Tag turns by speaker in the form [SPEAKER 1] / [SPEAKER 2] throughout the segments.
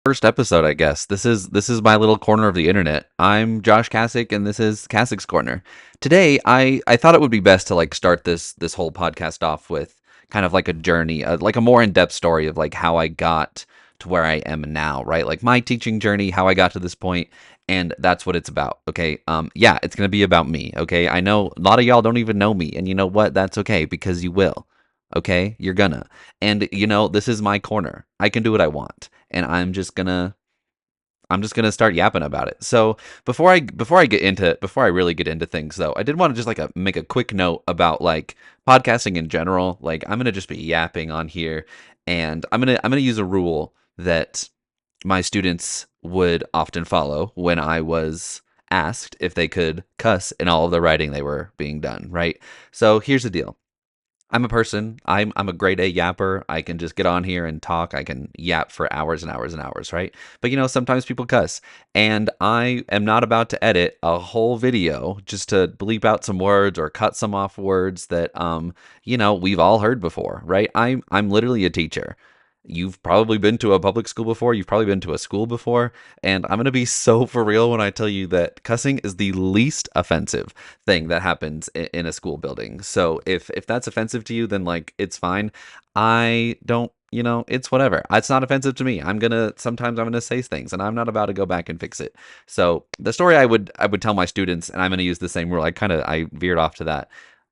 [SPEAKER 1] First episode, I guess. This is my little corner of the internet. I'm Josh Kassick, and this is Kassick's Corner. Today, I thought it would be best to like start this whole podcast off with kind of like a journey, like a more in depth story of like how I got to where I am now, right? Like my teaching journey, how I got to this point, and that's what it's about. Okay, yeah, it's gonna be about me. Okay, I know a lot of y'all don't even know me, and you know what? That's okay because you will. Okay, you're gonna. And this is my corner. I can do what I want, and I'm just gonna start yapping about it. So before I really get into things though, I did want to just like make a quick note about like podcasting in general. Like I'm gonna just be yapping on here, and I'm gonna use a rule that my students would often follow when I was asked if they could cuss in all of the writing they were being done. Right. So here's the deal. I'm a person. I'm a grade A yapper. I can just get on here and talk. I can yap for hours and hours and hours, right? But sometimes people cuss, and I am not about to edit a whole video just to bleep out some words or cut some off words that we've all heard before, right? I'm literally a teacher. You've probably been to a public school before. You've probably been to a school before, and I'm going to be so for real when I tell you that cussing is the least offensive thing that happens in a school building. So if that's offensive to you, then like it's fine. I don't, it's whatever. It's not offensive to me. Sometimes I'm gonna say things, and I'm not about to go back and fix it. So the story I would tell my students, and I'm gonna use the same rule. I veered off to that.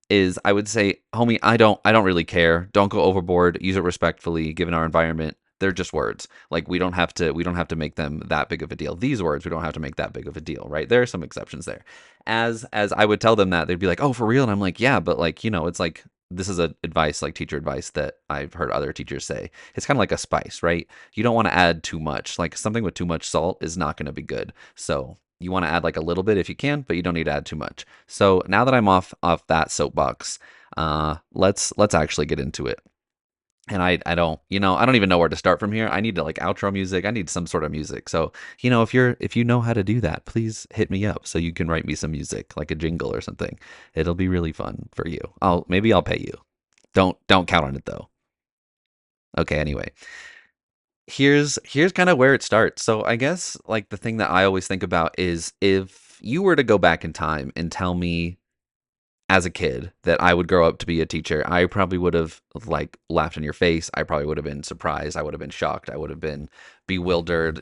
[SPEAKER 1] Is I would say, homie, I don't really care. Don't go overboard. Use it respectfully, given our environment. They're just words. Like we don't have to make them that big of a deal. These words we don't have to make that big of a deal, right? There are some exceptions there. As I would tell them that, they'd be like, "Oh, for real?" And I'm like, "Yeah, but like, it's like this is a advice, like teacher advice that I've heard other teachers say. It's kind of like a spice, right? You don't want to add too much. Like something with too much salt is not going to be good. So you want to add like a little bit if you can, but you don't need to add too much. So now that I'm off that soapbox, let's actually get into it. And I don't even know where to start from here. I need to like outro music. I need some sort of music. So, if you know how to do that, please hit me up so you can write me some music, like a jingle or something. It'll be really fun for you. Maybe I'll pay you. Don't count on it though. Okay, anyway. Here's kind of where it starts. So, I guess like the thing that I always think about is if you were to go back in time and tell me as a kid that I would grow up to be a teacher, I probably would have like laughed in your face. I probably would have been surprised. I would have been shocked. I would have been bewildered,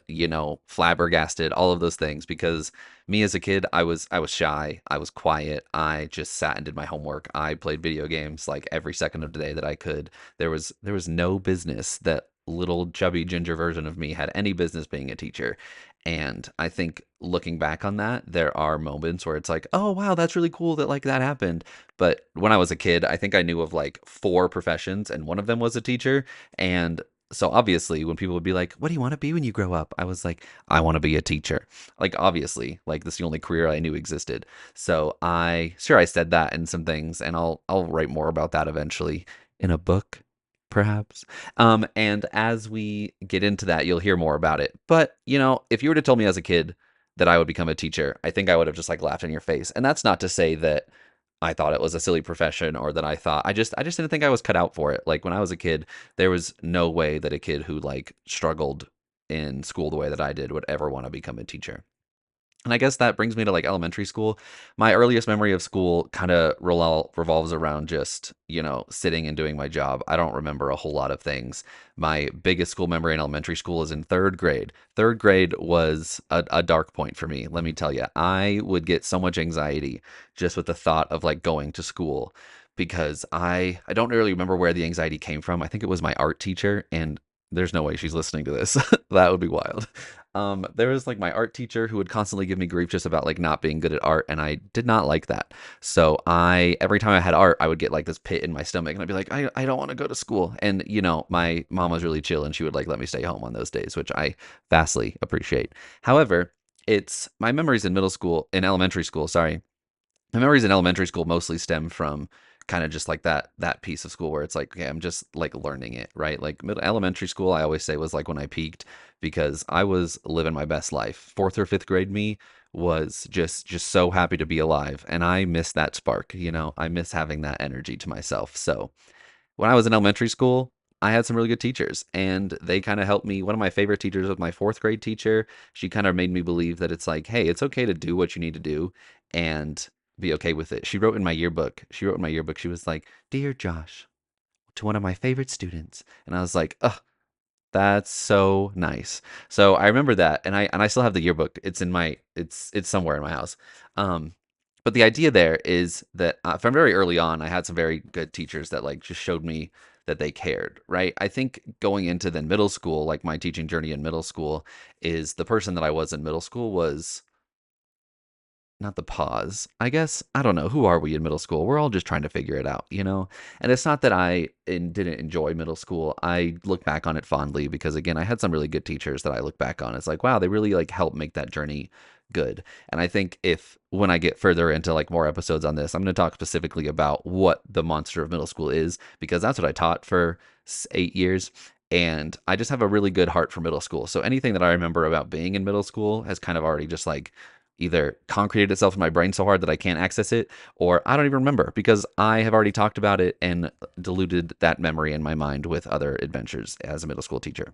[SPEAKER 1] flabbergasted, all of those things because me as a kid, I was shy. I was quiet. I just sat and did my homework. I played video games like every second of the day that I could. There was no business that little chubby ginger version of me had any business being a teacher. And I think looking back on that, there are moments where it's like, oh, wow, that's really cool that like that happened. But when I was a kid, I think I knew of like four professions, and one of them was a teacher. And so obviously, when people would be like, what do you want to be when you grow up? I was like, I want to be a teacher. Like, obviously, like this is the only career I knew existed. So I said that in some things, and I'll write more about that eventually in a book perhaps. And as we get into that, you'll hear more about it. But, if you were to tell me as a kid that I would become a teacher, I think I would have just like laughed in your face. And that's not to say that I thought it was a silly profession or that I just didn't think I was cut out for it. Like when I was a kid, there was no way that a kid who like struggled in school the way that I did would ever want to become a teacher. And I guess that brings me to like elementary school. My earliest memory of school kind of revolves around just, sitting and doing my job. I don't remember a whole lot of things. My biggest school memory in elementary school is in third grade. Third grade was a dark point for me. Let me tell you, I would get so much anxiety just with the thought of like going to school because I don't really remember where the anxiety came from. I think it was my art teacher, and there's no way she's listening to this. That would be wild. There was like my art teacher who would constantly give me grief just about like not being good at art, and I did not like that. So every time I had art, I would get like this pit in my stomach, and I'd be like, I don't want to go to school. And my mom was really chill, and she would like let me stay home on those days, which I vastly appreciate. However, it's my memories in elementary school, sorry, my memories in elementary school mostly stem from kind of just like that piece of school where it's like, okay, I'm just like learning it, right? Like elementary school, I always say was like when I peaked because I was living my best life. Fourth or fifth grade me was just so happy to be alive, and I miss that spark. I miss having that energy to myself. So when I was in elementary school, I had some really good teachers, and they kind of helped me. One of my favorite teachers was my fourth grade teacher. She kind of made me believe that it's like, hey, it's okay to do what you need to do and be okay with it. She wrote in my yearbook. She wrote in my yearbook. She was like, "Dear Josh, to one of my favorite students," and I was like, "Ugh, that's so nice." So I remember that, and I still have the yearbook. It's in my it's somewhere in my house. Um, but the idea there is that from very early on, I had some very good teachers that like just showed me that they cared, right? I think going into then middle school, like my teaching journey in middle school, is the person that I was in middle school was not the pause. I guess I don't know. Who are we in middle school? We're all just trying to figure it out, you know? And it's not that didn't enjoy middle school. I look back on it fondly because again, I had some really good teachers that I look back on. It's like, wow, they really like helped make that journey good. And I think if when I get further into like more episodes on this, I'm going to talk specifically about what the monster of middle school is because that's what I taught for 8 years. And I just have a really good heart for middle school. So anything that I remember about being in middle school has kind of already just like either concreted itself in my brain so hard that I can't access it, or I don't even remember because I have already talked about it and diluted that memory in my mind with other adventures as a middle school teacher.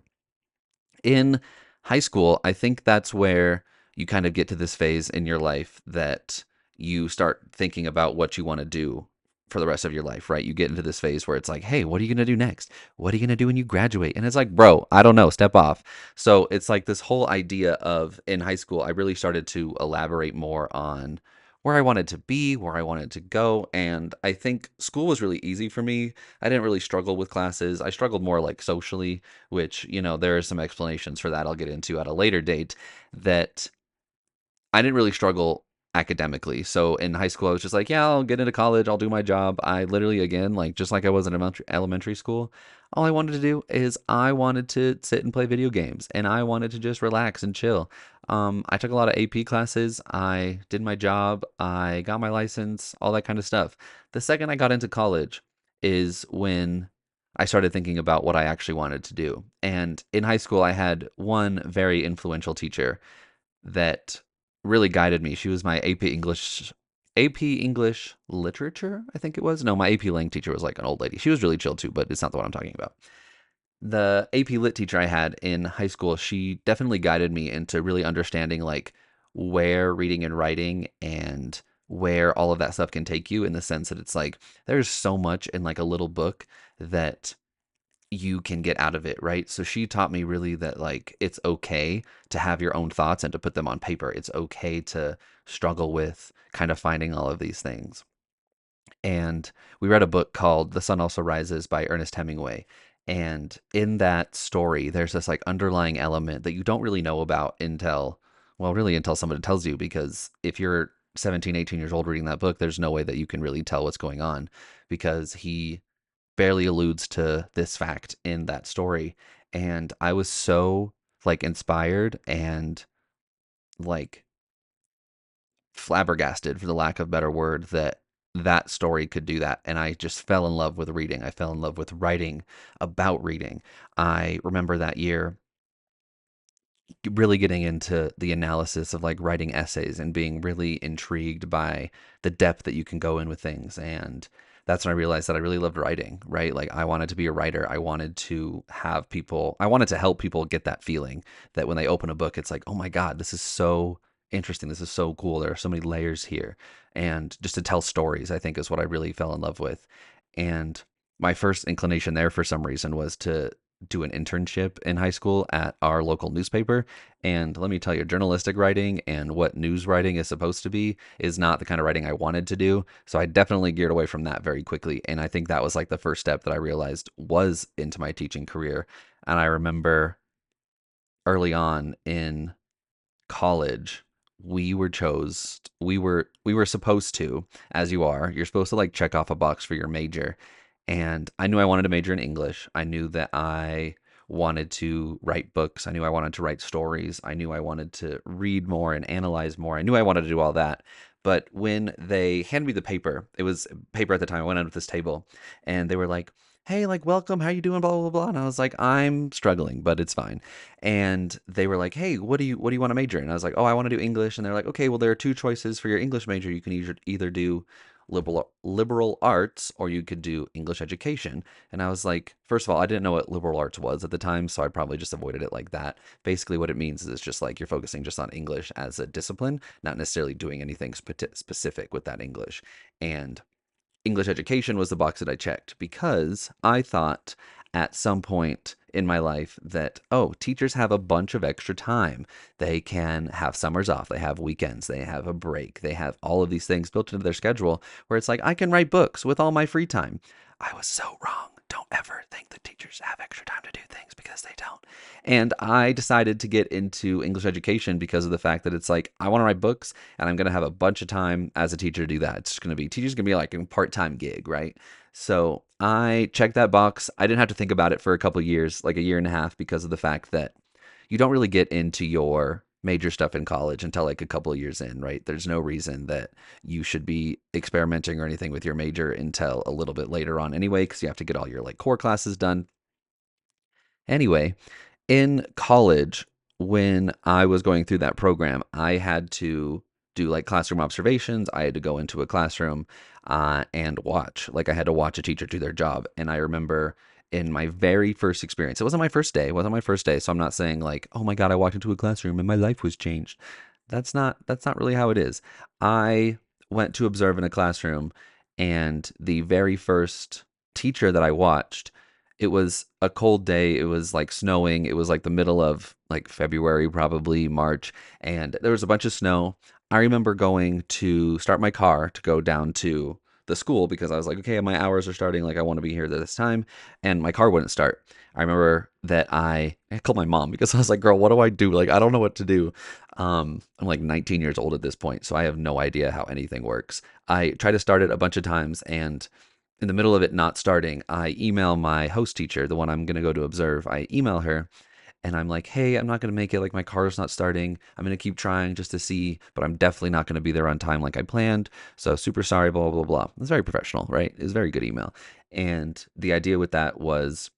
[SPEAKER 1] In high school, I think that's where you kind of get to this phase in your life that you start thinking about what you want to do for the rest of your life, right? You get into this phase where it's like, hey, what are you going to do next? What are you going to do when you graduate? And it's like, bro, I don't know, step off. So it's like this whole idea of in high school, I really started to elaborate more on where I wanted to be, where I wanted to go. And I think school was really easy for me. I didn't really struggle with classes. I struggled more like socially, which, there are some explanations for that I'll get into at a later date that I didn't really struggle academically. So in high school, I was just like, yeah, I'll get into college, I'll do my job. I literally, again, like just like I was in elementary school, all I wanted to do is I wanted to sit and play video games and I wanted to just relax and chill. I took a lot of AP classes. I did my job. I got my license, all that kind of stuff. The second I got into college is when I started thinking about what I actually wanted to do. And in high school, I had one very influential teacher that really guided me. She was my AP English literature, I think it was. No, my AP Lang teacher was like an old lady. She was really chill too, but it's not the one I'm talking about. The AP Lit teacher I had in high school, she definitely guided me into really understanding like where reading and writing and where all of that stuff can take you in the sense that it's like there's so much in like a little book that you can get out of it, right? So she taught me really that like it's okay to have your own thoughts and to put them on paper. It's okay to struggle with kind of finding all of these things. And we read a book called The Sun Also Rises by Ernest Hemingway. And in that story, there's this like underlying element that you don't really know about until, well, really until somebody tells you, because if you're 17, 18 years old reading that book, there's no way that you can really tell what's going on because he barely alludes to this fact in that story. And I was so like inspired and like flabbergasted, for the lack of a better word, that that story could do that. And I just fell in love with reading. I fell in love with writing about reading. I remember that year really getting into the analysis of like writing essays and being really intrigued by the depth that you can go in with things. And that's when I realized that I really loved writing, right? Like I wanted to be a writer. I wanted to have people, I wanted to help people get that feeling that when they open a book, it's like, oh my God, this is so interesting. This is so cool. There are so many layers here. And just to tell stories, I think is what I really fell in love with. And my first inclination there for some reason was to do an internship in high school at our local newspaper. And let me tell you, journalistic writing and what news writing is supposed to be is not the kind of writing I wanted to do. So I definitely geared away from that very quickly. And I think that was like the first step that I realized was into my teaching career. And I remember early on in college, we were supposed to, as you are, you're supposed to like check off a box for your major. And I knew I wanted to major in English. I knew that I wanted to write books. I knew I wanted to write stories. I knew I wanted to read more and analyze more. I knew I wanted to do all that. But when they handed me the paper, it was paper at the time. I went out at this table and they were like, hey, like, welcome. How you doing? Blah, blah, blah. And I was like, I'm struggling, but it's fine. And they were like, hey, what do you want to major in? And I was like, oh, I want to do English. And they're like, okay, well, there are two choices for your English major. You can either do liberal arts or you could do English education. And I was like, first of all, I didn't know what liberal arts was at the time, so I probably just avoided it like that. Basically, what it means is it's just like you're focusing just on English as a discipline, not necessarily doing anything specific with that English. And English education was the box that I checked because I thought at some point in my life that, oh, teachers have a bunch of extra time. They can have summers off, they have weekends, they have a break, they have all of these things built into their schedule where it's like, I can write books with all my free time. I was so wrong. Don't ever think that teachers have extra time to do things because they don't. And I decided to get into English education because of the fact that it's like, I want to write books and I'm going to have a bunch of time as a teacher to do that. It's going to be, teachers going to be like a part-time gig, right? So I checked that box. I didn't have to think about it for a couple of years, like a year and a half, because of the fact that you don't really get into your major stuff in college until like a couple of years in, right? There's no reason that you should be experimenting or anything with your major until a little bit later on anyway, because you have to get all your like core classes done. Anyway, in college, when I was going through that program, I had to do like classroom observations. I had to go into a classroom and watch. Like I had to watch a teacher do their job. And I remember in my very first experience, it wasn't my first day. It wasn't my first day. So I'm not saying like, oh my God, I walked into a classroom and my life was changed. That's not really how it is. I went to observe in a classroom, and the very first teacher that I watched, it was a cold day. It was like snowing. It was like the middle of like February, probably March, and there was a bunch of snow. I remember going to start my car to go down to the school because I was like, okay, my hours are starting. Like, I want to be here at this time. And my car wouldn't start. I remember that I called my mom because I was like, girl, what do I do? Like, I don't know what to do. I'm like 19 years old at this point, so I have no idea how anything works. I tried to start it a bunch of times, and in the middle of it not starting, I email my host teacher, the one I'm going to go to observe. I email her and I'm like, hey, I'm not going to make it. Like, my car's not starting. I'm going to keep trying just to see, but I'm definitely not going to be there on time like I planned. So, super sorry, blah, blah, blah. It's very professional, right? It's a very good email. And the idea with that was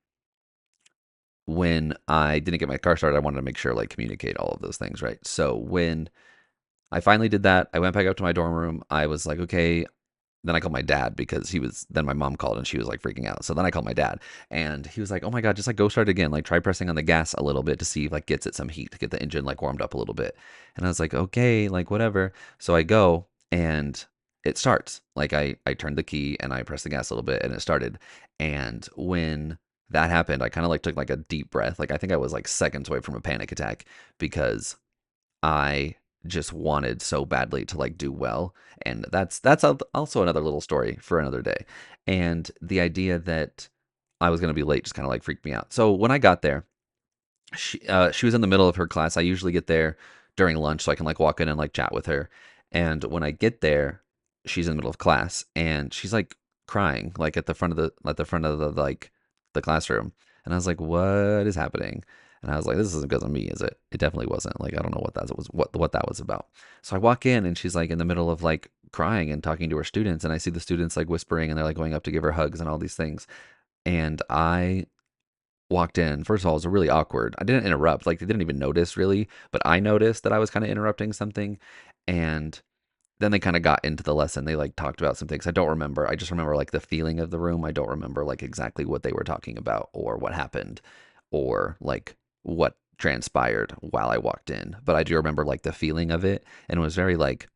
[SPEAKER 1] when I didn't get my car started, I wanted to make sure, like, communicate all of those things, right? So, when I finally did that, I went back up to my dorm room. I was like, okay, then I called my dad because then my mom called and she was like freaking out. So then I called my dad and he was like, oh my God, just like go start again. Like try pressing on the gas a little bit to see if like gets it some heat to get the engine like warmed up a little bit. And I was like, okay, like whatever. So I go and it starts. Like I turned the key and I pressed the gas a little bit and it started. And when that happened, I kind of like took like a deep breath. Like I think I was like seconds away from a panic attack because I just wanted so badly to like do well, and that's also another little story for another day. And the idea that I was going to be late just kind of like freaked me out. So when I got there, she was in the middle of her class. I usually get there during lunch so I can like walk in and like chat with her. And when I get there, she's in the middle of class and she's like crying like at the front of the like the classroom. And I was like, "What is happening?" And I was like, "This isn't because of me, is it?" It definitely wasn't. Like I don't know what that was about. So I walk in and she's like in the middle of like crying and talking to her students, and I see the students like whispering and they're like going up to give her hugs and all these things. And I walked in. First of all, it was really awkward. I didn't interrupt. Like they didn't even notice really, but I noticed that I was kind of interrupting something. And then they kind of got into the lesson. They like talked about some things. I don't remember. I just remember like the feeling of the room. I don't remember like exactly what they were talking about or what happened or like what transpired while I walked in. But I do remember like the feeling of it, and it was very like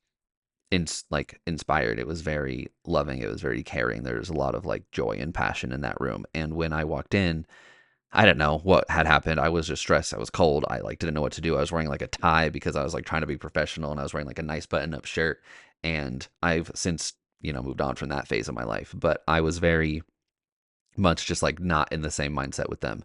[SPEAKER 1] inspired. It was very loving. It was very caring. There was a lot of like joy and passion in that room. And when I walked in, I didn't know what had happened. I was just stressed. I was cold. I like didn't know what to do. I was wearing like a tie because I was like trying to be professional, and I was wearing like a nice button-up shirt. And I've since, moved on from that phase of my life, but I was very much just like not in the same mindset with them.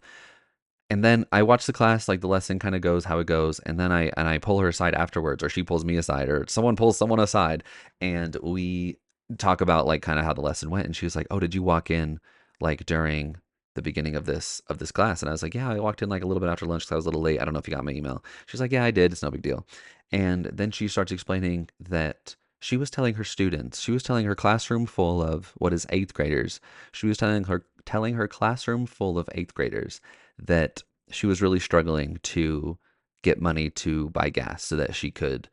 [SPEAKER 1] And then I watch the class, like the lesson kind of goes how it goes, and then I pull her aside afterwards, or she pulls me aside, or someone pulls someone aside, and we talk about like kind of how the lesson went. And she was like, "Oh, did you walk in like during the beginning of this class?" And I was like, "Yeah, I walked in like a little bit after lunch because I was a little late. I don't know if you got my email." She's like, "Yeah, I did. It's no big deal." And then she starts explaining that she was telling her classroom full of what is eighth graders. She was telling her classroom full of eighth graders that she was really struggling to get money to buy gas so that she could,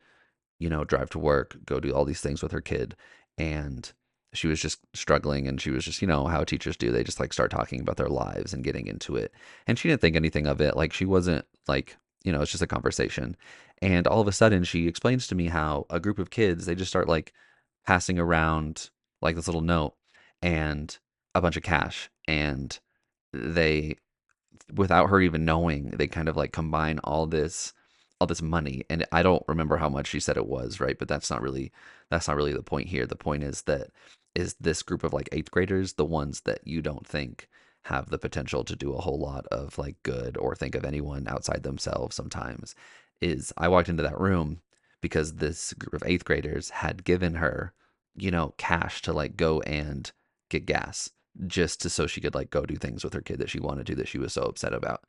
[SPEAKER 1] drive to work, go do all these things with her kid. And she was just struggling, and she was just, how teachers do. They just like start talking about their lives and getting into it. And she didn't think anything of it. Like she wasn't like, it's just a conversation. And all of a sudden she explains to me how a group of kids, they just start like passing around like this little note and a bunch of cash. And they, without her even knowing, they kind of like combine all this money. And I don't remember how much she said it was, right? But that's not really the point here. The point is this group of like eighth graders, the ones that you don't think have the potential to do a whole lot of like good or think of anyone outside themselves sometimes. Is I walked into that room because this group of eighth graders had given her, cash to like go and get gas, just to so she could like go do things with her kid that she wanted to, that she was so upset about.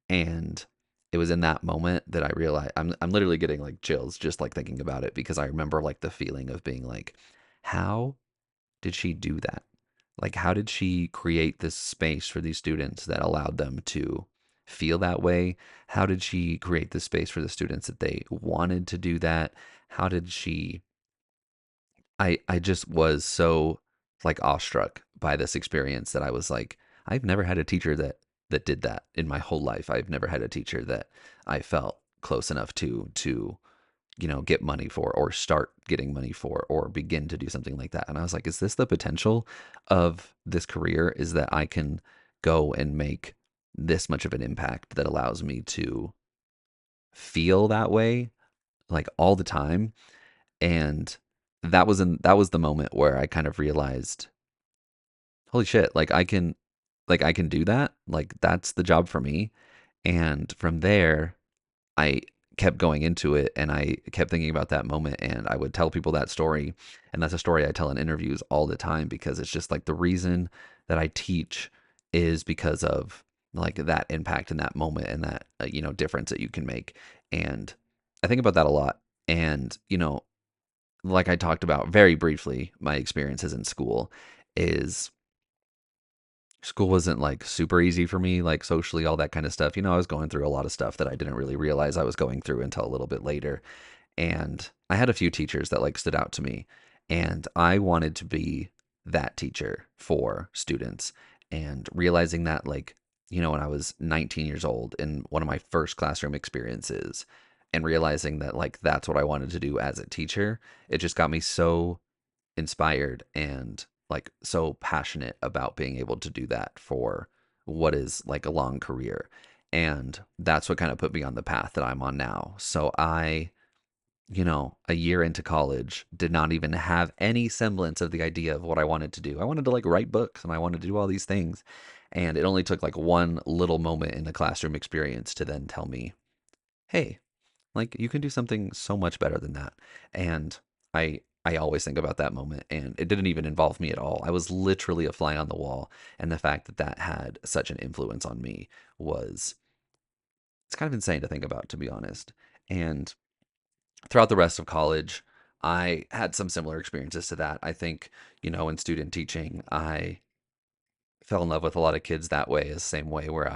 [SPEAKER 1] And it was in that moment that I realized, I'm literally getting like chills just like thinking about it, because I remember like the feeling of being like, how did she do that? Like, how did she create this space for these students that allowed them to feel that way? How did she create this space for the students that they wanted to do that? How did she I just was so like awestruck by this experience that I was like, I've never had a teacher that did that in my whole life. I've never had a teacher that I felt close enough to get money for, or start getting money for, or begin to do something like that. And I was like, is this the potential of this career? Is that I can go and make this much of an impact that allows me to feel that way like all the time? And that was the moment where I kind of realized, holy shit, like I can do that. Like that's the job for me. And from there, I kept going into it, and I kept thinking about that moment, and I would tell people that story. And that's a story I tell in interviews all the time, because it's just like the reason that I teach is because of like that impact in that moment, and that difference that you can make. And I think about that a lot. And like I talked about very briefly, my experiences in is school wasn't like super easy for me, like socially, all that kind of stuff. I was going through a lot of stuff that I didn't really realize I was going through until a little bit later. And I had a few teachers that like stood out to me, and I wanted to be that teacher for students. And realizing that, like, when I was 19 years old in one of my first classroom experiences, and realizing that like that's what I wanted to do as a teacher, it just got me so inspired and like so passionate about being able to do that for what is like a long career. And that's what kind of put me on the path that I'm on now. So a year into college, did not even have any semblance of the idea of what I wanted to do. I wanted to like write books, and I wanted to do all these things. And it only took like one little moment in the classroom experience to then tell me, hey, like you can do something so much better than that. And I always think about that moment, and it didn't even involve me at all. I was literally a fly on the wall, and the fact that that had such an influence on me was, it's kind of insane to think about, to be honest. And throughout the rest of college, I had some similar experiences to that. I think, in student teaching, I fell in love with a lot of kids that way, the same way where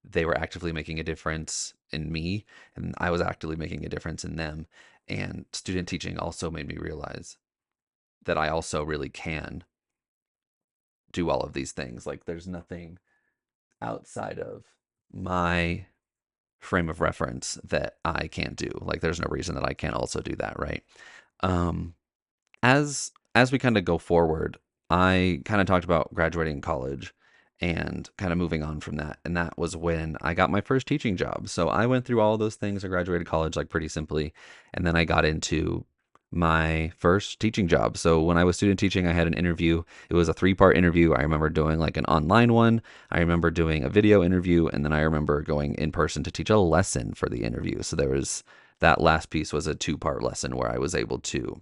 [SPEAKER 1] they were actively making a difference in me, and I was actively making a difference in them. And student teaching also made me realize that I also really can do all of these things. Like there's nothing outside of my frame of reference that I can't do. Like there's no reason that I can't also do that, right? Um, as we kind of go forward, I kind of talked about graduating college and kind of moving on from that. And that was when I got my first teaching job. So I went through all those things. I graduated college like pretty simply, and then I got into my first teaching job. So when I was student teaching, I had an interview. It was a three-part interview. I remember doing like an online one, I remember doing a video interview, and then I remember going in person to teach a lesson for the interview. So there was that last piece was a two-part lesson where I was able to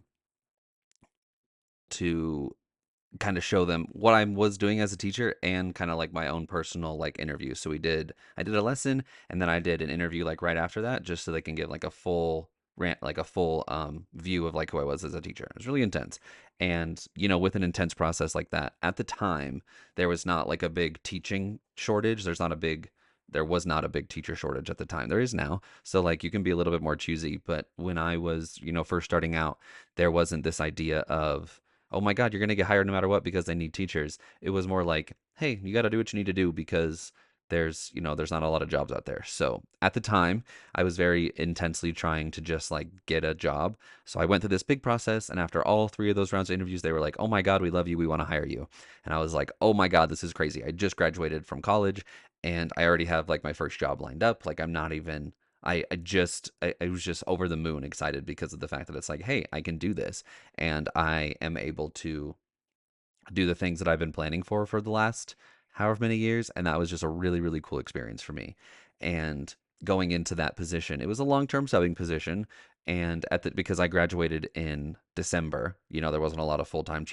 [SPEAKER 1] kind of show them what I was doing as a teacher, and kind of like my own personal like interview. So I did a lesson, and then I did an interview like right after that, just so they can get like a full rant, like a full view of like who I was as a teacher. It was really intense. And with an intense process like that, at the time there was not like a big teaching shortage. There was not a big teacher shortage at the time. There is now. So like you can be a little bit more choosy, but when I was, first starting out, there wasn't this idea of oh my God, you're going to get hired no matter what because they need teachers. It was more like, hey, you got to do what you need to do because there's not a lot of jobs out there. So at the time, I was very intensely trying to just like get a job. So I went through this big process. And after all three of those rounds of interviews, they were like, oh my God, we love you. We want to hire you. And I was like, oh my God, this is crazy. I just graduated from college and I already have like my first job lined up. Like I'm not even I was just over the moon excited because of the fact that it's like, hey, I can do this and I am able to do the things that I've been planning for the last however many years. And that was just a really, really cool experience for me. And going into that position, it was a long term subbing position. And because I graduated in December, there wasn't a lot of full time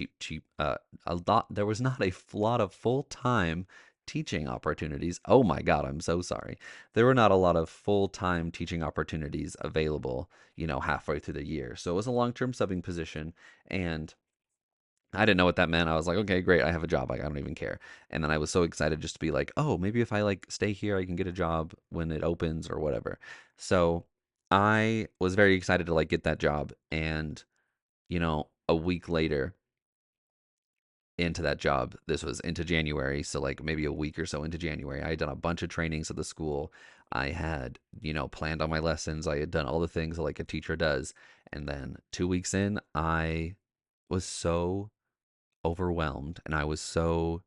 [SPEAKER 1] there was not a lot of full time teaching opportunities. Oh my God, I'm so sorry. There were not a lot of full time teaching opportunities available, halfway through the year. So it was a long term subbing position. And I didn't know what that meant. I was like, okay, great. I have a job. Like, I don't even care. And then I was so excited just to be like, oh, maybe if I like stay here, I can get a job when it opens or whatever. So I was very excited to like get that job. And, a week later into that job, this was into January. So like maybe a week or so into January, I had done a bunch of trainings at the school. I had, planned on my lessons. I had done all the things that like a teacher does. And then 2 weeks in, I was so overwhelmed and I was so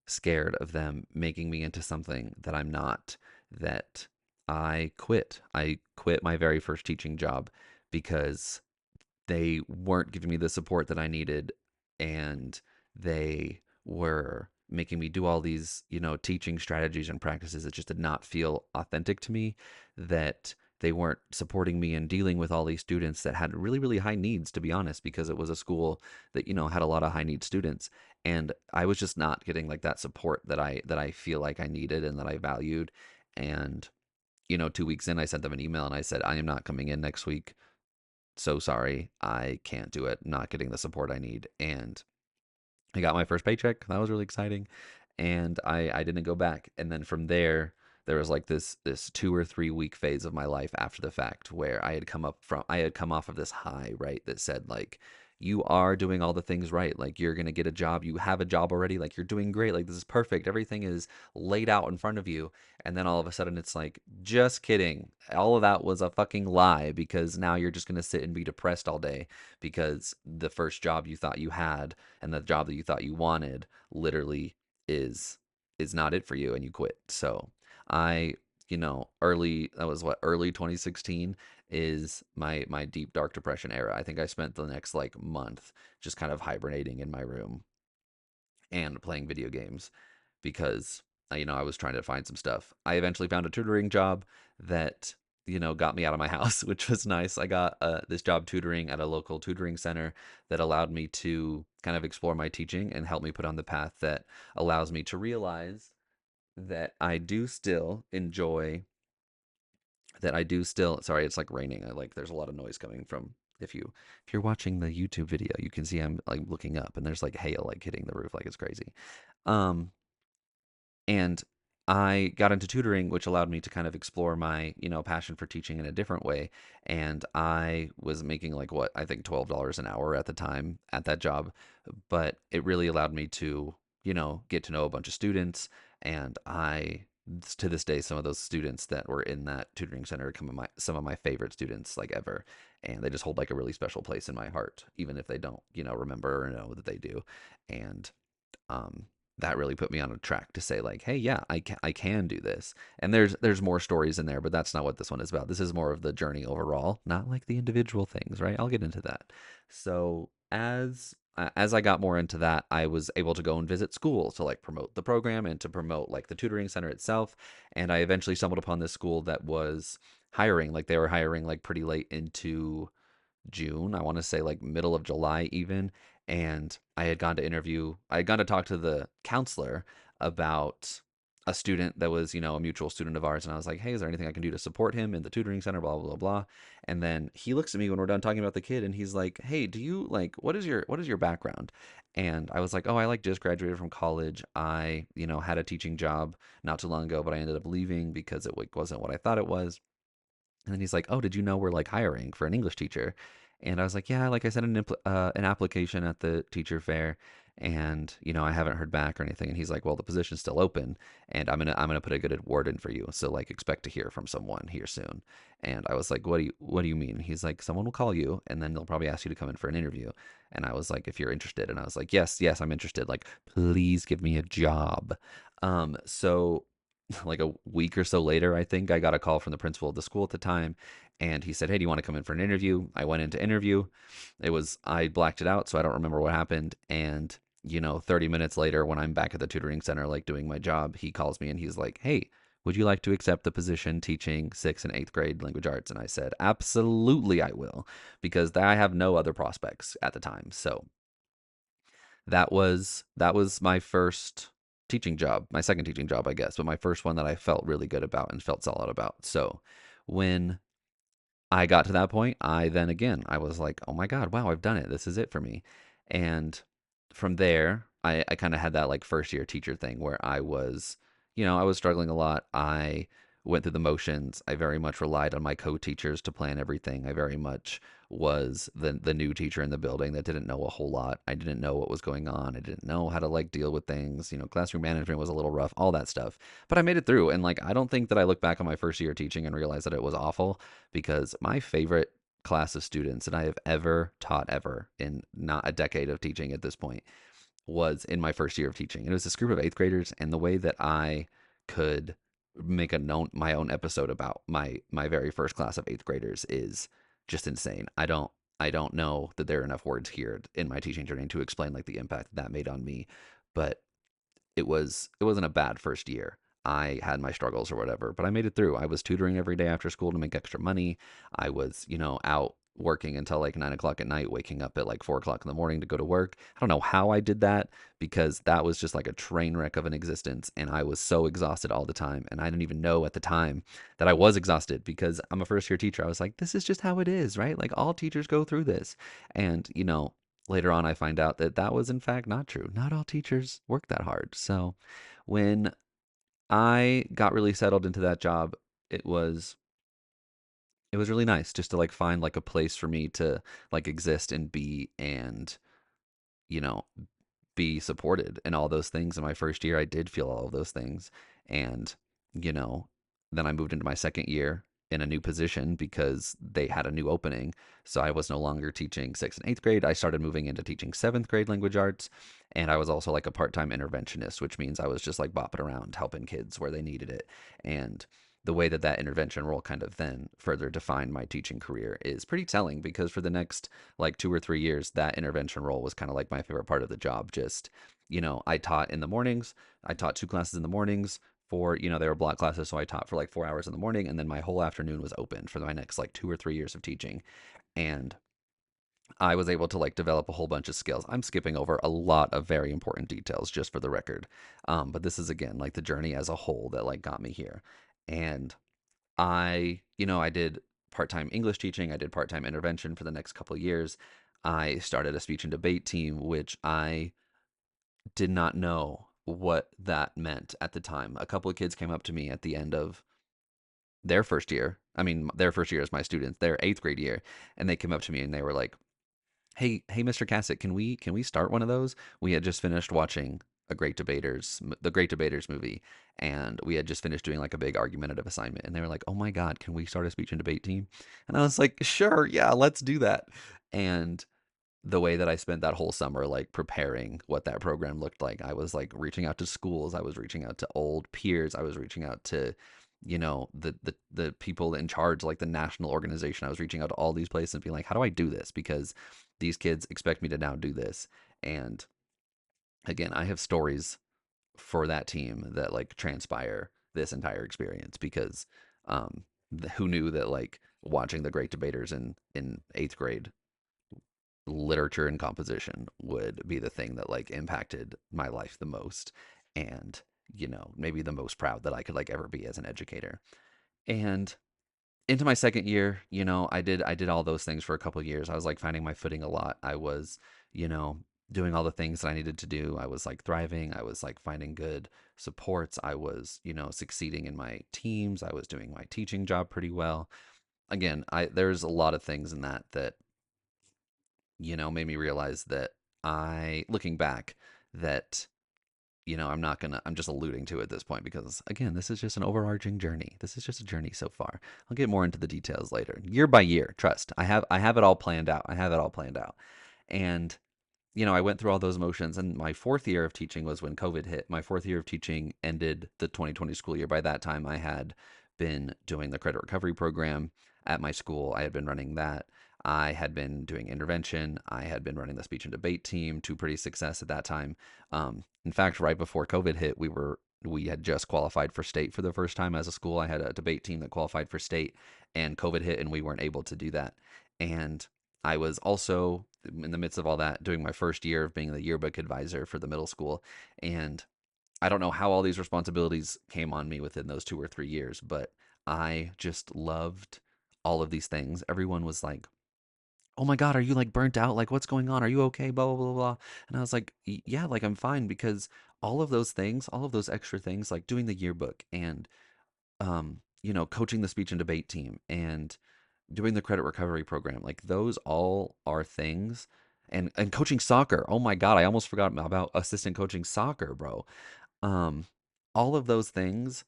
[SPEAKER 1] scared of them making me into something that I'm not that I quit. I quit my very first teaching job because they weren't giving me the support that I needed and they were making me do all these, teaching strategies and practices that just did not feel authentic to me, that they weren't supporting me in dealing with all these students that had really, really high needs, to be honest, because it was a school that, had a lot of high need students. And I was just not getting like that support that I feel like I needed and that I valued. And, 2 weeks in, I sent them an email and I said, I am not coming in next week. So sorry, I can't do it. Not getting the support I need. And I got my first paycheck. That was really exciting. And I didn't go back. And then from there was like this 2 or 3 week phase of my life after the fact where I had come off of this high, right? That said like, you are doing all the things right. Like you're gonna get a job. You have a job already. Like you're doing great. Like this is perfect. Everything is laid out in front of you. And then all of a sudden it's like, just kidding. All of that was a fucking lie because now you're just gonna sit and be depressed all day because the first job you thought you had and the job that you thought you wanted literally is not it for you and you quit. So I, early 2016 is my deep dark depression era. I think I spent the next like month just kind of hibernating in my room and playing video games because I was trying to find some stuff. I eventually found a tutoring job that got me out of my house, which was nice. I got this job tutoring at a local tutoring center that allowed me to kind of explore my teaching and help me put on the path that allows me to realize that I do still enjoy that I do still sorry, it's like raining. I like there's a lot of noise coming from if you're watching the YouTube video, you can see I'm like looking up and there's like hail like hitting the roof like it's crazy. Um and I got into tutoring, which allowed me to kind of explore my, passion for teaching in a different way. And I was making like what I think $12 an hour at the time at that job, but it really allowed me to, get to know a bunch of students. And to this day, some of those students that were in that tutoring center are some of my favorite students like ever. And they just hold like a really special place in my heart, even if they don't, remember or know that they do. And um, that really put me on a track to say like, hey, yeah, I can do this. And there's more stories in there, but that's not what this one is about. This is more of the journey overall, not like the individual things, right? I'll get into that. So as I got more into that, I was able to go and visit schools to like promote the program and to promote like the tutoring center itself. And I eventually stumbled upon this school that was hiring, like they were hiring like pretty late into June. I want to say like middle of July even. And I had gone to talk to the counselor about a student that was, a mutual student of ours. And I was like, hey, is there anything I can do to support him in the tutoring center? Blah, blah, blah, blah. And then he looks at me when we're done talking about the kid and he's like, hey, do you like, what is your background? And I was like, oh, I like just graduated from college. I, had a teaching job not too long ago, but I ended up leaving because it like, wasn't what I thought it was. And then he's like, oh, did you know we're like hiring for an English teacher? And I was like, yeah, like I sent an application at the teacher fair, and I haven't heard back or anything. And he's like, well, the position's still open, and I'm gonna put a good word in for you. So like, expect to hear from someone here soon. And I was like, what do you mean? He's like, someone will call you, and then they'll probably ask you to come in for an interview. And I was like, if you're interested, and I was like, yes, yes, I'm interested. Like, please give me a job. So like a week or so later, I think I got a call from the principal of the school at the time, and he said, "Hey, do you want to come in for an interview?" I went in to interview. I blacked it out, so I don't remember what happened. And 30 minutes later, when I'm back at the tutoring center, like doing my job, he calls me and he's like, "Hey, would you like to accept the position teaching sixth and eighth grade language arts?" And I said, "Absolutely, I will," because I have no other prospects at the time. So that was my first teaching job, my second teaching job, I guess, but my first one that I felt really good about and felt solid about. So when I got to that point, I was like, oh my God, wow, I've done it. This is it for me. And from there, I kind of had that like first year teacher thing where I was struggling a lot. I went through the motions. I very much relied on my co-teachers to plan everything. I very much was the new teacher in the building that didn't know a whole lot. I didn't know what was going on. I didn't know how to like deal with things. Classroom management was a little rough, all that stuff. But I made it through, and like I don't think that I look back on my first year teaching and realize that it was awful, because my favorite class of students that I have ever taught ever in not a decade of teaching at this point was in my first year of teaching. It was this group of eighth graders, and the way that I could make my own episode about my very first class of eighth graders is just insane. I don't know that there are enough words here in my teaching journey to explain like the impact that made on me, but it wasn't a bad first year. I had my struggles or whatever, but I made it through. I was tutoring every day after school to make extra money. I was, out working until like 9 o'clock at night, waking up at like 4 o'clock in the morning to go to work. I don't know how I did that, because that was just like a train wreck of an existence. And I was so exhausted all the time. And I didn't even know at the time that I was exhausted, because I'm a first year teacher. I was like, this is just how it is, right? Like all teachers go through this. And, later on, I find out that that was in fact not true. Not all teachers work that hard. So when I got really settled into that job, it was it was really nice just to like find like a place for me to like exist and be, and you know be supported and all those things. In my first year, I did feel all of those things. And, you know, then I moved into my second year in a new position because they had a new opening. So I was no longer teaching sixth and eighth grade. I started moving into teaching seventh grade language arts. And I was also like a part time interventionist, which means I was just like bopping around helping kids where they needed it. And the way that that intervention role kind of then further defined my teaching career is pretty telling, because for the next like 2 or 3 years, that intervention role was kind of like my favorite part of the job. Just, I taught in the mornings. I taught two classes in the mornings for, they were block classes. So I taught for like 4 hours in the morning. And then my whole afternoon was open for my next like 2 or 3 years of teaching. And I was able to like develop a whole bunch of skills. I'm skipping over a lot of very important details just for the record. But this is again like the journey as a whole that like got me here. And I did part-time English teaching. I did part-time intervention for the next couple of years. I started a speech and debate team, which I did not know what that meant at the time. A couple of kids came up to me at the end of their first year. I mean, their first year as my students, their eighth grade year, and they came up to me and they were like, "Hey, Mr. Kassick, can we start one of those? We had just finished watching the Great Debaters movie, and we had just finished doing like a big argumentative assignment, and they were like, "Oh my God, can we start a speech and debate team?" And I was like, "Sure, yeah, let's do that." And the way that I spent that whole summer like preparing what that program looked like, I was like reaching out to schools, I was reaching out to old peers, I was reaching out to the people in charge, like the national organization. I was reaching out to all these places and being like, how do I do this? Because these kids expect me to now do this. And again, I have stories for that team that like transpire this entire experience, because who knew that like watching the great debaters in eighth grade, literature and composition would be the thing that like impacted my life the most, and maybe the most proud that I could like ever be as an educator. And into my second year, I did all those things for a couple of years. I was like finding my footing a lot. I was, you know, doing all the things that I needed to do. I was like thriving. I was like finding good supports. I was, succeeding in my teams. I was doing my teaching job pretty well. Again, I there's a lot of things in that made me realize that looking back, that I'm just alluding to at this point because, again, this is just an overarching journey. This is just a journey so far. I'll get more into the details later, year by year. Trust. I have it all planned out. I have it all planned out. And I went through all those motions. And my fourth year of teaching was when COVID hit. My fourth year of teaching ended the 2020 school year. By that time, I had been doing the credit recovery program at my school. I had been running that. I had been doing intervention. I had been running the speech and debate team to pretty success at that time. In fact, right before COVID hit, we had just qualified for state for the first time as a school. I had a debate team that qualified for state, and COVID hit, and we weren't able to do that. And I was also in the midst of all that doing my first year of being the yearbook advisor for the middle school. And I don't know how all these responsibilities came on me within those 2 or 3 years, but I just loved all of these things. Everyone was like, "Oh my God, are you like burnt out? Like, what's going on? Are you okay?" Blah, blah, blah, blah. And I was like, Yeah, like I'm fine because all of those things, all of those extra things, like doing the yearbook and, coaching the speech and debate team and doing the credit recovery program, like those all are things. And coaching soccer. Oh my God, I almost forgot about assistant coaching soccer, bro. Um, all of those things,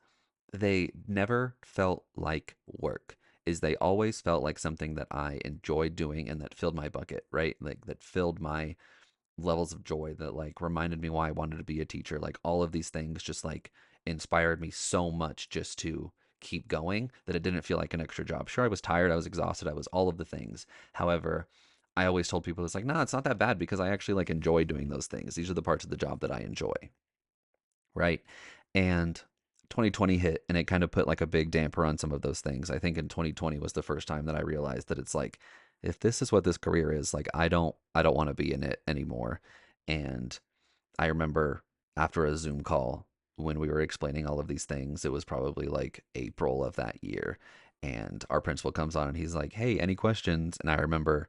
[SPEAKER 1] they never felt like work. Is they always felt like something that I enjoyed doing and that filled my bucket, right? Like that filled my levels of joy, that like reminded me why I wanted to be a teacher. Like all of these things just like inspired me so much just to keep going that it didn't feel like an extra job. Sure, I was tired, I was exhausted, I was all of the things. However, I always told people it's like, nah, it's not that bad because I actually like enjoy doing those things. These are the parts of the job that I enjoy, right? And 2020 hit and it kind of put like a big damper on some of those things. I think in 2020 was the first time that I realized that it's like, if this is what this career is, like I don't want to be in it anymore. And I remember after a Zoom call when we were explaining all of these things, it was probably like April of that year. And our principal comes on and he's like, "Hey, any questions?" And I remember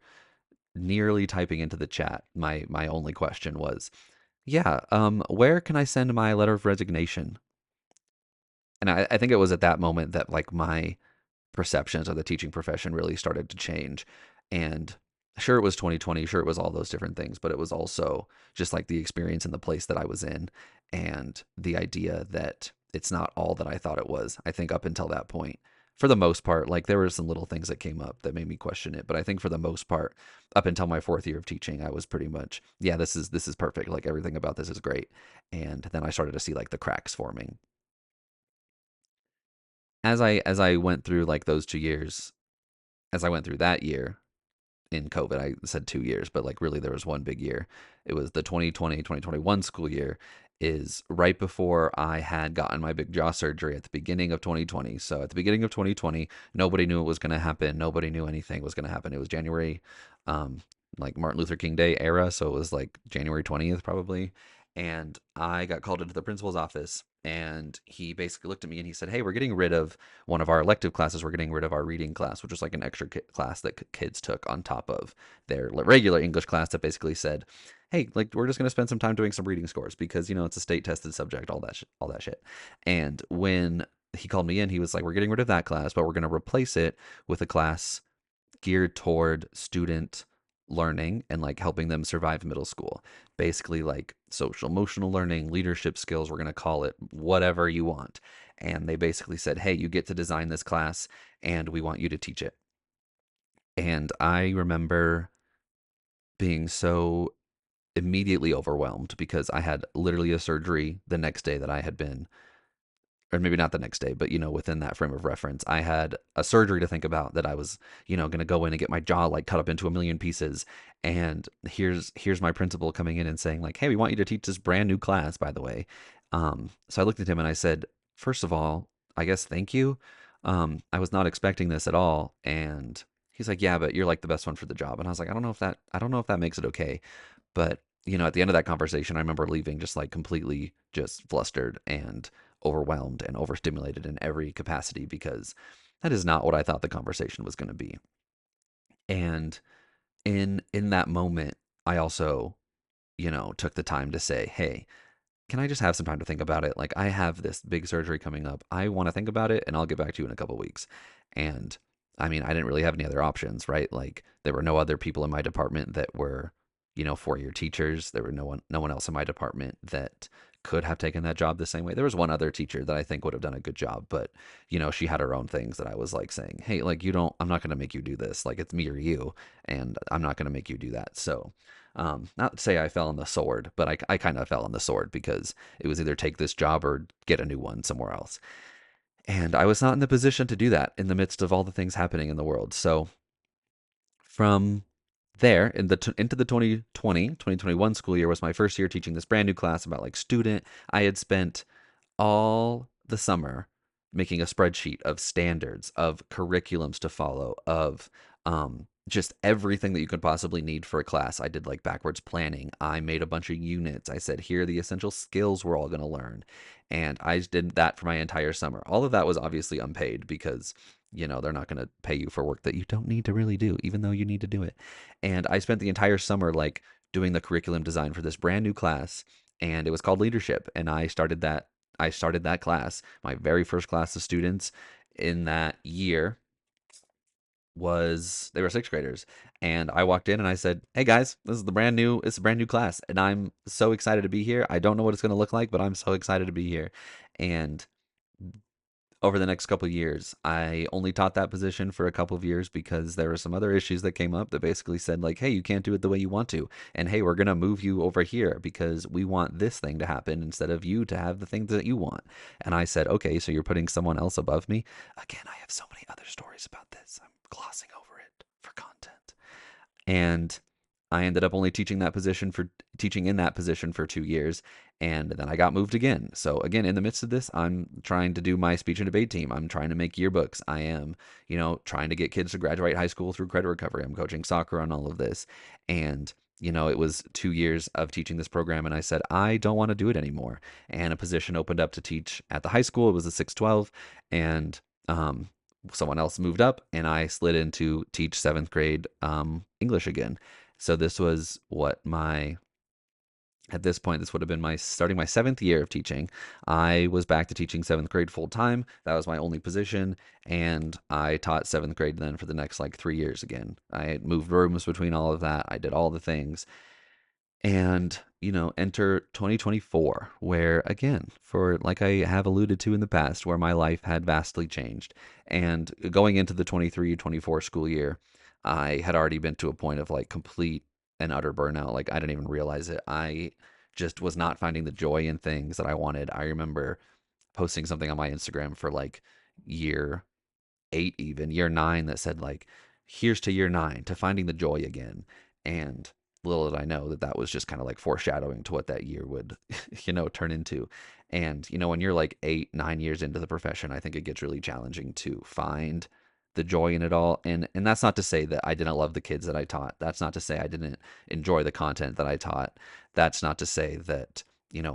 [SPEAKER 1] nearly typing into the chat. My only question was, "Yeah, where can I send my letter of resignation?" And I think it was at that moment that like my perceptions of the teaching profession really started to change. And sure, it was 2020, sure, it was all those different things, but it was also just like the experience in the place that I was in and the idea that it's not all that I thought it was. I think up until that point, for the most part, like there were some little things that came up that made me question it, but I think for the most part, up until my fourth year of teaching, I was pretty much, yeah, this is perfect. Like everything about this is great. And then I started to see like the cracks forming as I went through like those 2 years, as I went through that year in COVID. I said 2 years, but like really there was one big year. It was the 2020-2021 school year, is right before I had gotten my big jaw surgery at the beginning of 2020. So at the beginning of 2020, nobody knew it was going to happen. Nobody knew anything was going to happen. It was January, um, like Martin Luther King Day era. So it was like January 20th probably. And I got called into the principal's office and he basically looked at me and he said, "Hey, we're getting rid of one of our elective classes. We're getting rid of our reading class, which was like an extra class that kids took on top of their regular English class that basically said, hey, like we're just going to spend some time doing some reading scores because, it's a state tested subject, all that shit." And when he called me in, he was like, "We're getting rid of that class, but we're going to replace it with a class geared toward student learning and like helping them survive middle school. Basically, like social emotional learning, leadership skills, we're going to call it whatever you want." And they basically said, "Hey, you get to design this class and we want you to teach it." And I remember being so immediately overwhelmed because I had literally a surgery the next day that I had been, or maybe not the next day, but within that frame of reference, I had a surgery to think about that I was, going to go in and get my jaw like cut up into a million pieces. And here's my principal coming in and saying like, "Hey, we want you to teach this brand new class, by the way." So I looked at him and I said, "First of all, I guess thank you. I was not expecting this at all." And he's like, "Yeah, but you're like the best one for the job." And I was like, I don't know if that makes it okay. But, at the end of that conversation, I remember leaving just like completely just flustered and overwhelmed and overstimulated in every capacity because that is not what I thought the conversation was going to be. And in that moment, I also, took the time to say, "Hey, can I just have some time to think about it? Like I have this big surgery coming up. I want to think about it and I'll get back to you in a couple weeks." And I mean, I didn't really have any other options, right? Like there were no other people in my department that were, 4-year teachers. There were no one else in my department that could have taken that job the same way. There was one other teacher that I think would have done a good job, but she had her own things that I was like saying, "Hey, like I'm not going to make you do this. Like it's me or you, and I'm not going to make you do that." So, not to say I fell on the sword, but I kind of fell on the sword because it was either take this job or get a new one somewhere else. And I was not in the position to do that in the midst of all the things happening in the world. So from there into the 2021 school year was my first year teaching this brand new class about like student. I had spent all the summer making a spreadsheet of standards, of curriculums to follow, of just everything that you could possibly need for a class. I did like backwards planning. I made a bunch of units. I said, here are the essential skills we're all going to learn. And I did that for my entire summer. All of that was obviously unpaid because, they're not going to pay you for work that you don't need to really do, even though you need to do it. And I spent the entire summer like doing the curriculum design for this brand new class, and it was called leadership. And I started that class. My very first class of students in that year was they were sixth graders, and I walked in and I said, "Hey guys, it's a brand new class, and I'm so excited to be here. I don't know what it's going to look like, but I'm so excited to be here." And over the next couple of years, I only taught that position for a couple of years because there were some other issues that came up that basically said like, "Hey, you can't do it the way you want to." And hey, we're going to move you over here because we want this thing to happen instead of you to have the things that you want. And I said, "Okay, so you're putting someone else above me?" Again, I have so many other stories about this. I'm glossing over it for content. And I ended up only teaching in that position for 2 years, and then I got moved again. So again, in the midst of this, I'm trying to do my speech and debate team. I'm trying to make yearbooks. I am, trying to get kids to graduate high school through credit recovery. I'm coaching soccer on all of this, and it was 2 years of teaching this program, and I said I don't want to do it anymore. And a position opened up to teach at the high school. It was a 612, and someone else moved up, and I slid into teach seventh grade English again. So this was what my at this point, this would have been my starting my seventh year of teaching. I was back to teaching seventh grade full time. That was my only position, and I taught seventh grade then for the next like 3 years again. I moved rooms between all of that. I did all the things, and enter 2024, where again, for like I have alluded to in the past, where my life had vastly changed. And going into the 23-24 school year, I had already been to a point of like complete and utter burnout. Like I didn't even realize it. I just was not finding the joy in things that I wanted. I remember posting something on my Instagram for like year 8, even year 9, that said like, here's to year 9, to finding the joy again. And little did I know that that was just kind of like foreshadowing to what that year would turn into. And when you're like 8-9 years into the profession, I think it gets really challenging to find the joy in it all. And that's not to say that I didn't love the kids that I taught. That's not to say I didn't enjoy the content that I taught. That's not to say that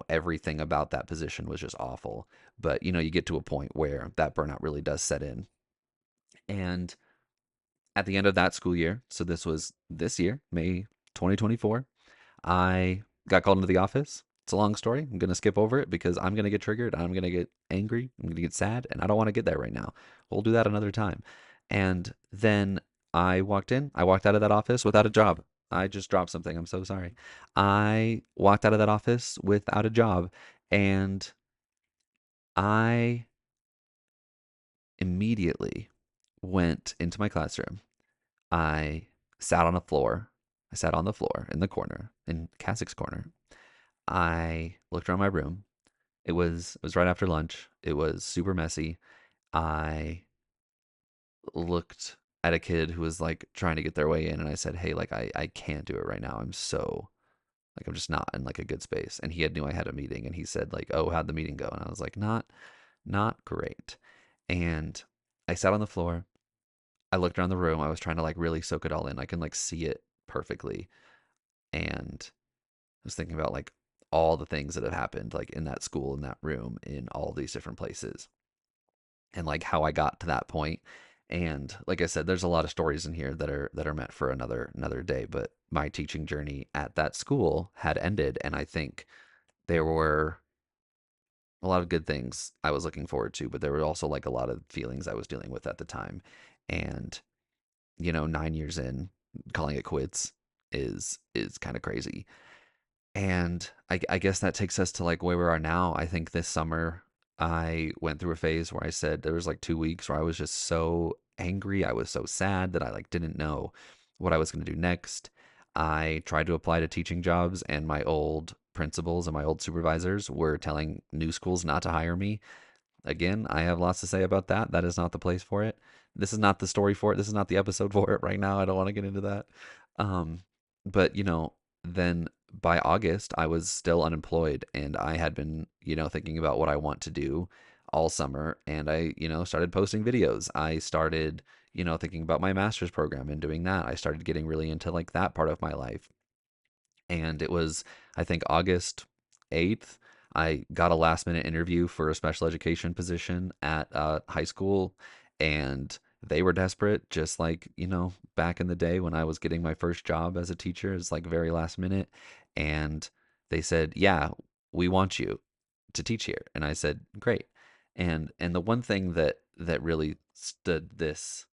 [SPEAKER 1] everything about that position was just awful. But you get to a point where that burnout really does set in. And at the end of that school year, so this was this year, May 2024, I got called into the office. It's a long story. I'm going to skip over it because I'm going to get triggered. I'm going to get angry. I'm going to get sad, and I don't want to get there right now. We'll do that another time. And then I walked in. I walked out of that office without a job. I just dropped something. I'm so sorry. I walked out of that office without a job, and I immediately went into my classroom. I sat on a floor. I sat on the floor in the corner, in Kassick's corner. I looked around my room. It was right after lunch. It was super messy. I looked at a kid who was like trying to get their way in, and I said, "Hey, like I can't do it right now. I'm so like I'm just not in like a good space." And he had knew I had a meeting, and he said like, "Oh, how'd the meeting go?" And I was like, "Not great." And I sat on the floor. I looked around the room. I was trying to like really soak it all in. I can like see it perfectly. And I was thinking about like all the things that have happened like in that school, in that room, in all these different places, and like how I got to that point. And like I said, there's a lot of stories in here that are meant for another day, but my teaching journey at that school had ended, and I think there were a lot of good things I was looking forward to, but there were also like a lot of feelings I was dealing with at the time. And, 9 years in, calling it quits is kind of crazy. And I guess that takes us to like where we are now. I think this summer I went through a phase where I said there was like 2 weeks where I was just so angry. I was so sad that I like didn't know what I was going to do next. I tried to apply to teaching jobs, and my old principals and my old supervisors were telling new schools not to hire me. Again, I have lots to say about that. That is not the place for it. This is not the story for it. This is not the episode for it right now. I don't want to get into that. Um, but then by August, I was still unemployed, and I had been, thinking about what I want to do all summer, and I, started posting videos. I started, thinking about my master's program and doing that. I started getting really into like that part of my life. And it was, I think, August 8th. I got a last minute interview for a special education position at a high school, and they were desperate, just like, back in the day when I was getting my first job as a teacher. It's like very last minute. And they said, "Yeah, we want you to teach here." And I said, "Great." And the one thing that really stood this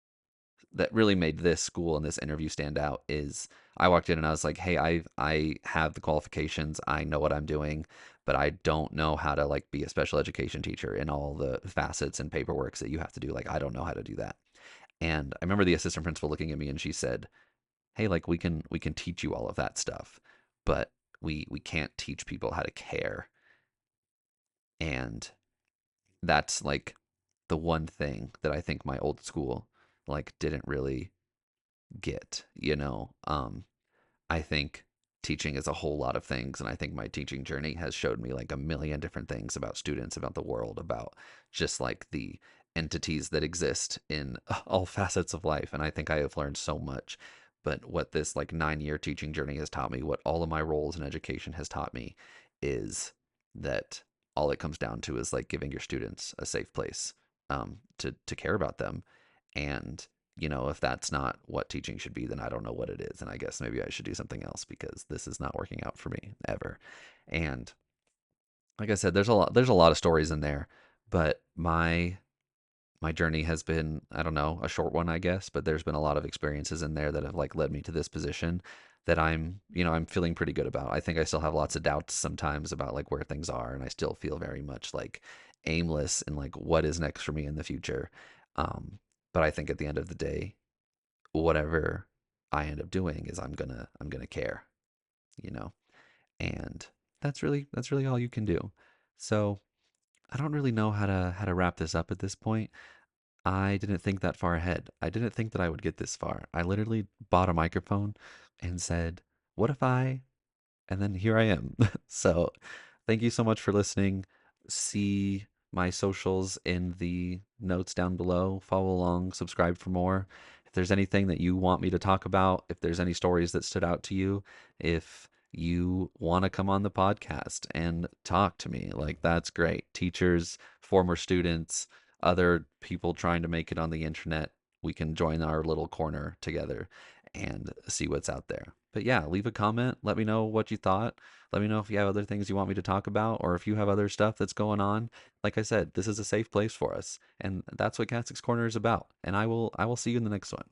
[SPEAKER 1] that really made this school and this interview stand out is I walked in and I was like, "Hey, I have the qualifications. I know what I'm doing, but I don't know how to like be a special education teacher in all the facets and paperworks that you have to do. Like I don't know how to do that." And I remember the assistant principal looking at me and she said, "Hey, like we can teach you all of that stuff, but we can't teach people how to care." And that's like the one thing that I think my old school like didn't really get, I think teaching is a whole lot of things. And I think my teaching journey has showed me like a million different things about students, about the world, about just like the entities that exist in all facets of life. And I think I have learned so much. But what this like 9 year teaching journey has taught me, what all of my roles in education has taught me, is that all it comes down to is like giving your students a safe place to care about them. And if that's not what teaching should be, then I don't know what it is. And I guess maybe I should do something else because this is not working out for me ever. And like I said, there's a lot of stories in there, but my journey has been, I don't know, a short one, I guess, but there's been a lot of experiences in there that have like led me to this position that I'm feeling pretty good about. I think I still have lots of doubts sometimes about like where things are, and I still feel very much like aimless in like what is next for me in the future. Um, but I think at the end of the day, whatever I end up doing is I'm gonna care, you know, and that's really all you can do. So I don't really know how to wrap this up at this point. I didn't think that far ahead. I didn't think that I would get this far. I literally bought a microphone and said, "What if I?" And then here I am. So, thank you so much for listening. See my socials in the notes down below. Follow along, subscribe for more. If there's anything that you want me to talk about, if there's any stories that stood out to you, if you want to come on the podcast and talk to me, like that's great. Teachers, former students, other people trying to make it on the internet, we can join our little corner together and see what's out there. But yeah, leave a comment. Let me know what you thought. Let me know if you have other things you want me to talk about or if you have other stuff that's going on. Like I said, this is a safe place for us. And that's what Kassick's Corner is about. And I will see you in the next one.